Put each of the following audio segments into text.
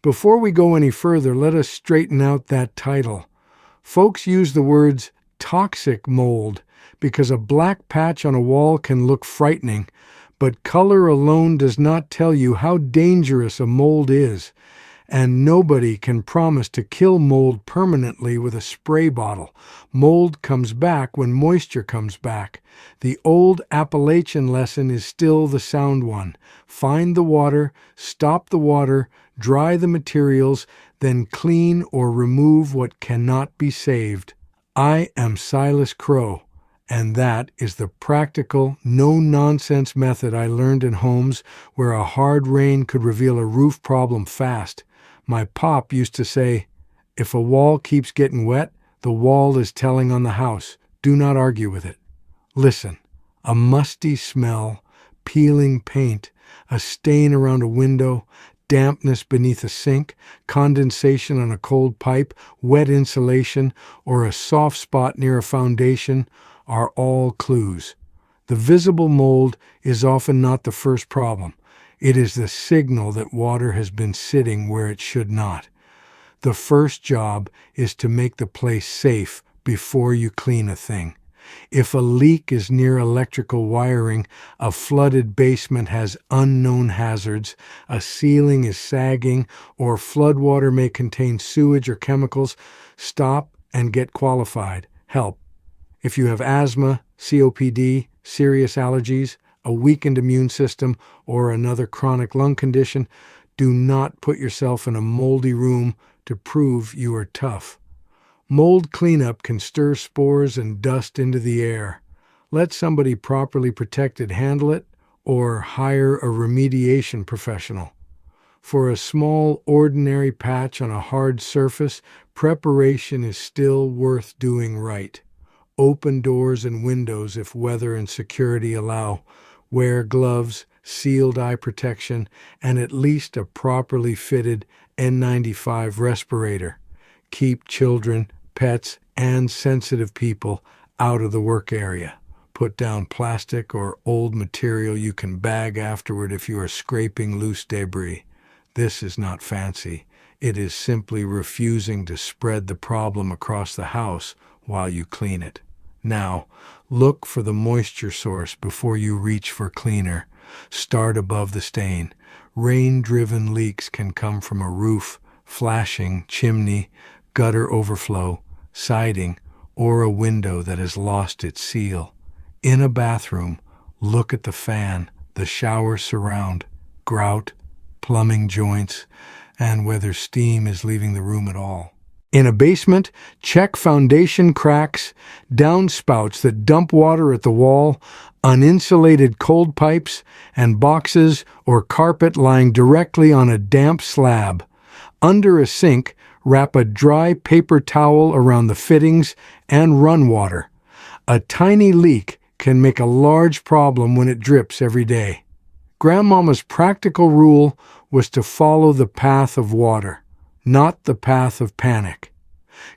Before we go any further, let us straighten out that title. Folks use the words toxic mold because a black patch on a wall can look frightening, but color alone does not tell you how dangerous a mold is, and nobody can promise to kill mold permanently with a spray bottle. Mold comes back when moisture comes back. The old Appalachian lesson is still the sound one. Find the water, stop the water, dry the materials, then clean or remove what cannot be saved. I am Silas Crow, and that is the practical, no-nonsense method I learned in homes where a hard rain could reveal a roof problem fast. My pop used to say, if a wall keeps getting wet, the wall is telling on the house. Do not argue with it. Listen, a musty smell, peeling paint, a stain around a window, dampness beneath a sink, condensation on a cold pipe, wet insulation, or a soft spot near a foundation are all clues. The visible mold is often not the first problem. It is the signal that water has been sitting where it should not. The first job is to make the place safe before you clean a thing. If a leak is near electrical wiring, a flooded basement has unknown hazards, a ceiling is sagging, or floodwater may contain sewage or chemicals, stop and get qualified help. If you have asthma, COPD, serious allergies, a weakened immune system, or another chronic lung condition, do not put yourself in a moldy room to prove you are tough. Mold cleanup can stir spores and dust into the air. Let somebody properly protected handle it, or hire a remediation professional. For a small, ordinary patch on a hard surface, preparation is still worth doing right. Open doors and windows if weather and security allow. Wear gloves, sealed eye protection, and at least a properly fitted N95 respirator. Keep children, pets, and sensitive people out of the work area. Put down plastic or old material you can bag afterward if you are scraping loose debris. This is not fancy. It is simply refusing to spread the problem across the house while you clean it. Now, look for the moisture source before you reach for cleaner. Start above the stain. Rain-driven leaks can come from a roof, flashing, chimney, gutter overflow, siding, or a window that has lost its seal. In a bathroom, look at the fan, the shower surround, grout, plumbing joints, and whether steam is leaving the room at all. In a basement, check foundation cracks, downspouts that dump water at the wall, uninsulated cold pipes, and boxes or carpet lying directly on a damp slab. Under a sink, wrap a dry paper towel around the fittings and run water. A tiny leak can make a large problem when it drips every day. Grandmama's practical rule was to follow the path of water, not the path of panic.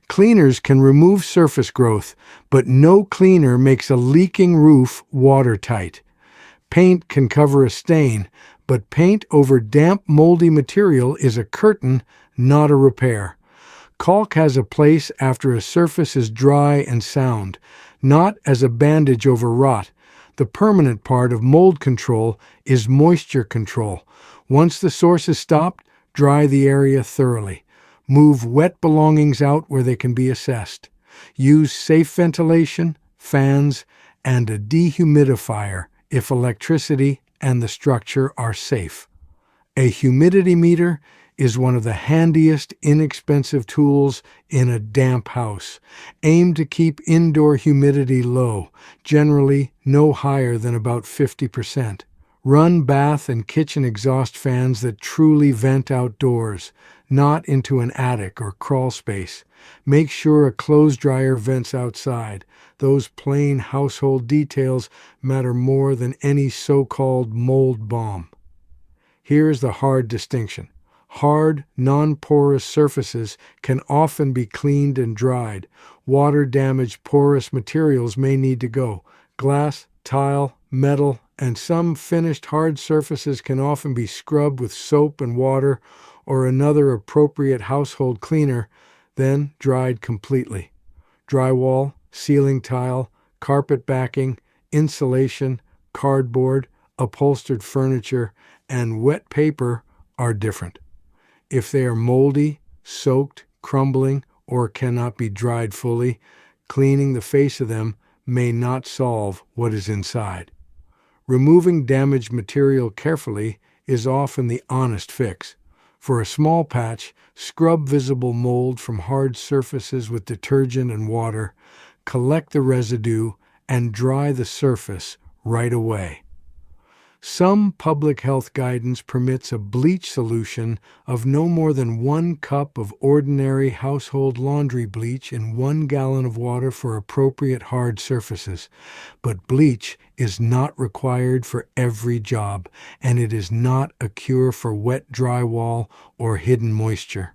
Cleaners can remove surface growth, but no cleaner makes a leaking roof watertight. Paint can cover a stain, but paint over damp, moldy material is a curtain, not a repair. Caulk has a place after a surface is dry and sound, not as a bandage over rot. The permanent part of mold control is moisture control. Once the source is stopped, dry the area thoroughly. Move wet belongings out where they can be assessed. Use safe ventilation, fans, and a dehumidifier if electricity and the structure are safe. A humidity meter is one of the handiest, inexpensive tools in a damp house. Aim to keep indoor humidity low, generally no higher than about 50%. Run bath and kitchen exhaust fans that truly vent outdoors, not into an attic or crawl space. Make sure a clothes dryer vents outside. Those plain household details matter more than any so-called mold bomb. Here's the hard distinction. Hard, non-porous surfaces can often be cleaned and dried. Water-damaged porous materials may need to go. Glass, tile, metal, and some finished hard surfaces can often be scrubbed with soap and water or another appropriate household cleaner, then dried completely. Drywall, ceiling tile, carpet backing, insulation, cardboard, upholstered furniture, and wet paper are different. If they are moldy, soaked, crumbling, or cannot be dried fully, cleaning the face of them may not solve what is inside. Removing damaged material carefully is often the honest fix. For a small patch, scrub visible mold from hard surfaces with detergent and water, collect the residue, and dry the surface right away. Some public health guidance permits a bleach solution of no more than 1 cup of ordinary household laundry bleach in 1 gallon of water for appropriate hard surfaces. But bleach is not required for every job, and it is not a cure for wet drywall or hidden moisture.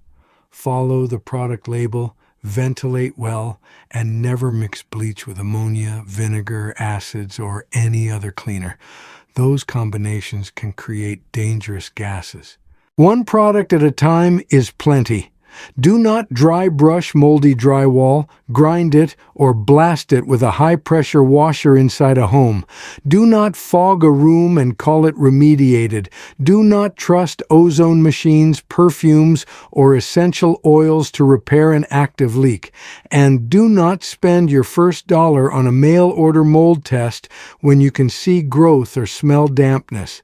Follow the product label, ventilate well, and never mix bleach with ammonia, vinegar, acids, or any other cleaner. Those combinations can create dangerous gases. One product at a time is plenty. Do not dry brush moldy drywall, grind it, or blast it with a high-pressure washer inside a home. Do not fog a room and call it remediated. Do not trust ozone machines, perfumes, or essential oils to repair an active leak. And do not spend your first dollar on a mail-order mold test when you can see growth or smell dampness.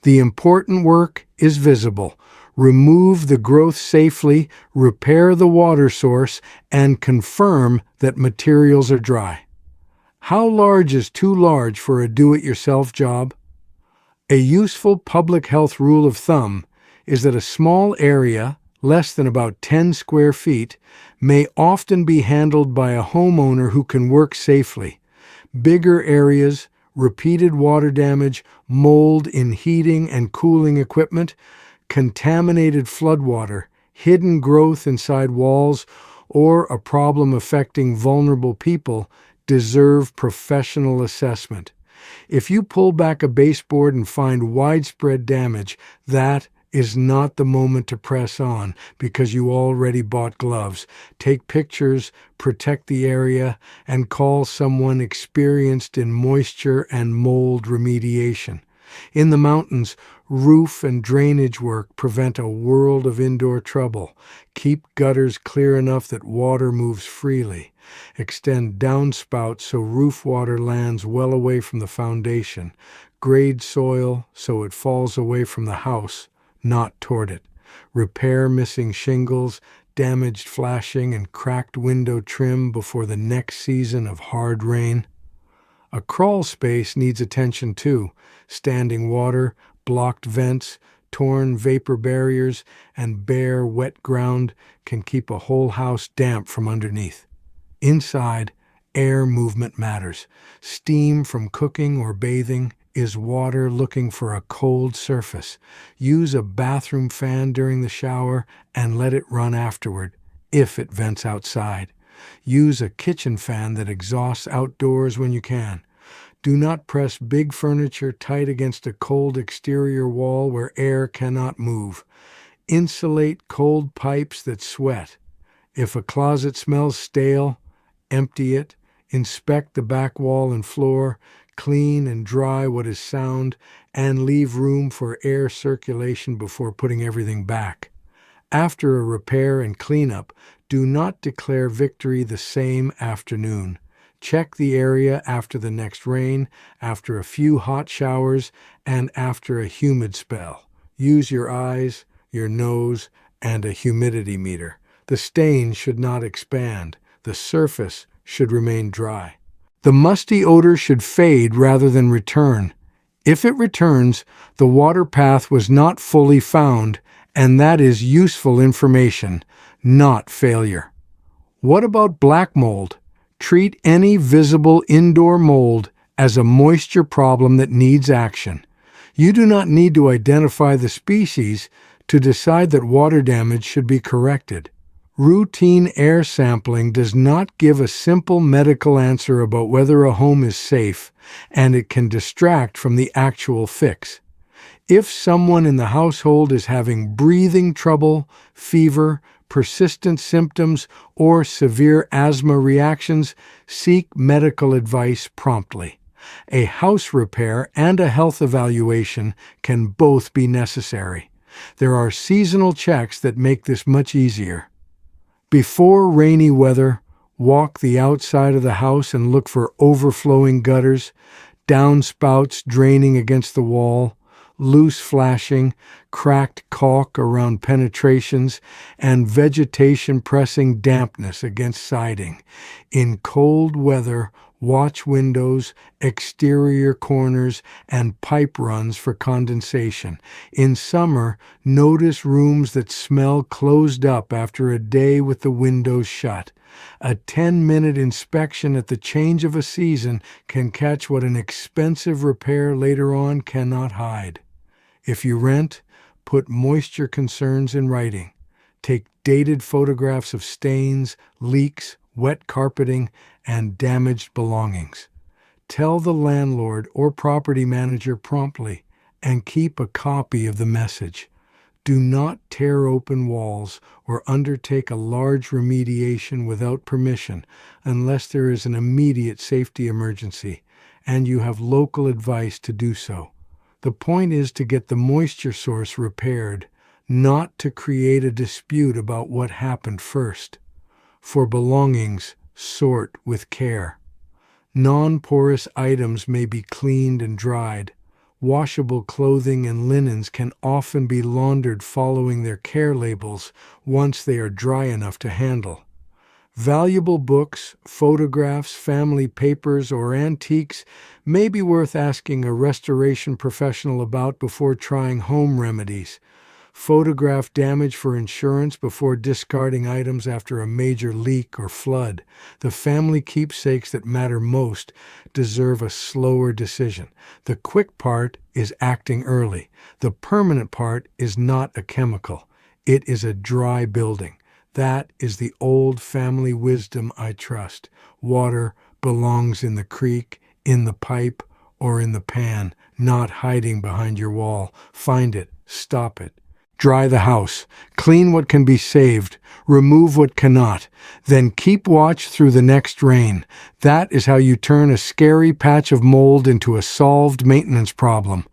The important work is visible. Remove the growth safely, repair the water source, and confirm that materials are dry. How large is too large for a do-it-yourself job? A useful public health rule of thumb is that a small area, less than about 10 square feet, may often be handled by a homeowner who can work safely. Bigger areas, repeated water damage, mold in heating and cooling equipment, contaminated floodwater, hidden growth inside walls, or a problem affecting vulnerable people deserve professional assessment. If you pull back a baseboard and find widespread damage, that is not the moment to press on because you already bought gloves. Take pictures, protect the area, and call someone experienced in moisture and mold remediation. In the mountains, roof and drainage work prevent a world of indoor trouble. Keep gutters clear enough that water moves freely. Extend downspouts so roof water lands well away from the foundation. Grade soil so it falls away from the house, not toward it. Repair missing shingles, damaged flashing, and cracked window trim before the next season of hard rain. A crawl space needs attention too. Standing water, blocked vents, torn vapor barriers, and bare, wet ground can keep a whole house damp from underneath. Inside, air movement matters. Steam from cooking or bathing is water looking for a cold surface. Use a bathroom fan during the shower and let it run afterward, if it vents outside. Use a kitchen fan that exhausts outdoors when you can. Do not press big furniture tight against a cold exterior wall where air cannot move. Insulate cold pipes that sweat. If a closet smells stale, empty it. Inspect the back wall and floor. Clean and dry what is sound, and leave room for air circulation before putting everything back. After a repair and cleanup, do not declare victory the same afternoon. Check the area after the next rain, after a few hot showers, and after a humid spell. Use your eyes, your nose, and a humidity meter. The stain should not expand. The surface should remain dry. The musty odor should fade rather than return. If it returns, the water path was not fully found, and that is useful information, not failure. What about black mold? Treat any visible indoor mold as a moisture problem that needs action. You do not need to identify the species to decide that water damage should be corrected. Routine air sampling does not give a simple medical answer about whether a home is safe, and it can distract from the actual fix. If someone in the household is having breathing trouble, fever, persistent symptoms, or severe asthma reactions, seek medical advice promptly. A house repair and a health evaluation can both be necessary. There are seasonal checks that make this much easier. Before rainy weather, walk the outside of the house and look for overflowing gutters, downspouts draining against the wall, loose flashing, cracked caulk around penetrations, and vegetation pressing dampness against siding. In cold weather, watch windows, exterior corners, and pipe runs for condensation. In summer, notice rooms that smell closed up after a day with the windows shut. A 10-minute inspection at the change of a season can catch what an expensive repair later on cannot hide. If you rent, put moisture concerns in writing. Take dated photographs of stains, leaks, wet carpeting, and damaged belongings. Tell the landlord or property manager promptly and keep a copy of the message. Do not tear open walls or undertake a large remediation without permission unless there is an immediate safety emergency and you have local advice to do so. The point is to get the moisture source repaired, not to create a dispute about what happened first. For belongings, sort with care. Non-porous items may be cleaned and dried. Washable clothing and linens can often be laundered following their care labels once they are dry enough to handle. Valuable books, photographs, family papers, or antiques may be worth asking a restoration professional about before trying home remedies. Photograph damage for insurance before discarding items after a major leak or flood. The family keepsakes that matter most deserve a slower decision. The quick part is acting early. The permanent part is not a chemical. It is a dry building. That is the old family wisdom I trust. Water belongs in the creek, in the pipe, or in the pan, not hiding behind your wall. Find it, stop it. Dry the house, clean what can be saved, remove what cannot, then keep watch through the next rain. That is how you turn a scary patch of mold into a solved maintenance problem.